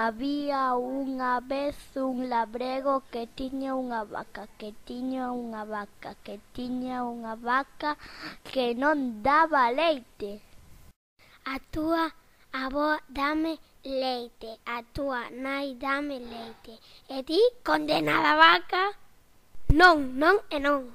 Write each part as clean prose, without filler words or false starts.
Había unha vez un labrego que tiña unha vaca, que tiña unha vaca, que tiña unha vaca que non daba leite. A túa avó dame leite, a túa nai dame leite. E ti, condenada vaca? Non, non e non.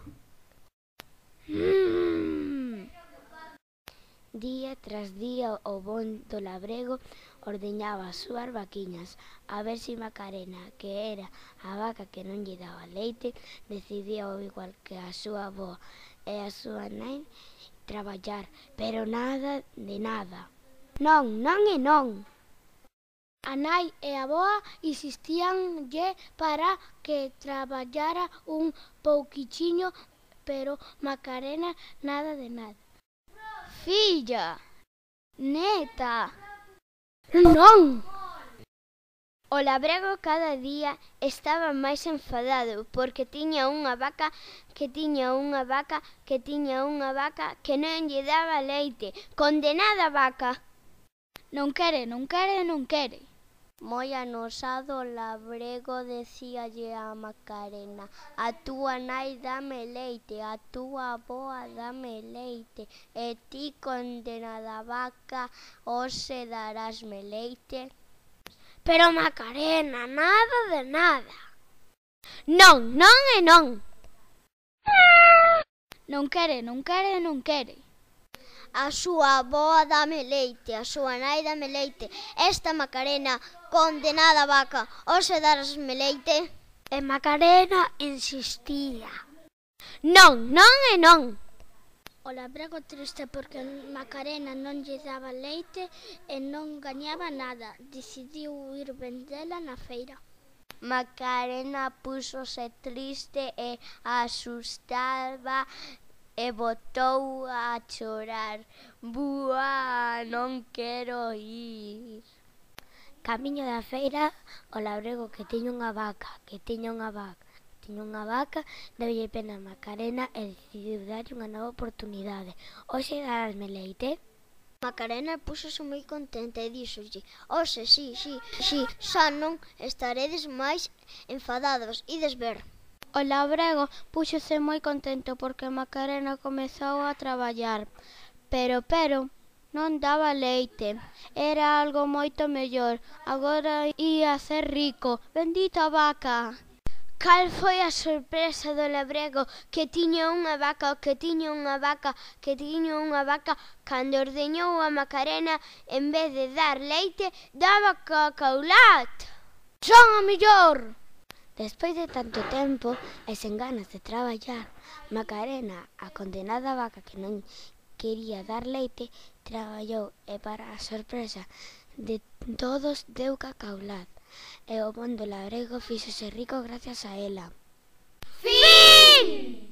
Día tras día o bon do labrego ordeñaba as súas vaquiñas a ver se Macarena, que era a vaca que non lle daba leite, decidía ao igual que a súa avó e a súa nai traballar, pero nada de nada. Non, non e non. A nai e a avoa insistíanlle para que traballara un pouquichiño, pero Macarena nada de nada. Filla, neta. Non! O labrego cada día estaba máis enfadado porque tiña unha vaca que tiña unha vaca que tiña unha vaca que non lle daba leite. Condenada vaca! Non quere, non quere, non quere. Moi anosado o labrego decíalle a Macarena: a túa nai dame leite, a túa avoa dame leite, e ti, condenada vaca, hoxe darásme leite? Pero Macarena, nada de nada. Non, non e non. Non quere, non quere, non quere. A súa avoa dame leite, a súa nai dame leite. Esta Macarena, condenada vaca, hoxe darásme leite? E Macarena insistía. Non, non e non. O labrego triste porque Macarena non lle daba leite e non gañaba nada, decidiu ir vendela na feira. Macarena púxose triste e asustada e botou a chorar. Buá, non quero ir. Camiño da feira, o labrego que tiña unha vaca, deulle pena a Macarena e decidiu darlle unha nova oportunidade. Hoxe darásme leite? Macarena púxose moi contenta e díxolle: hoxe, sí, xa non estaredes máis enfadados, ides ver. O labrego púxose moi contento porque Macarena comezou a traballar, pero non daba leite. Era algo moito mellor. Agora ía ser rico. Bendita vaca! Cal foi a sorpresa do labrego que tiña unha vaca, que tiña unha vaca, que tiña unha vaca, cando ordeñou a Macarena, en vez de dar leite, daba cacaulat. Son a mellor! Despois de tanto tempo e sen ganas de traballar, Macarena, a condenada vaca que non quería dar leite, traballou e, para a sorpresa de todos, deu cacaulat. E o bon do labrego fíxose rico gracias a ela. Fin!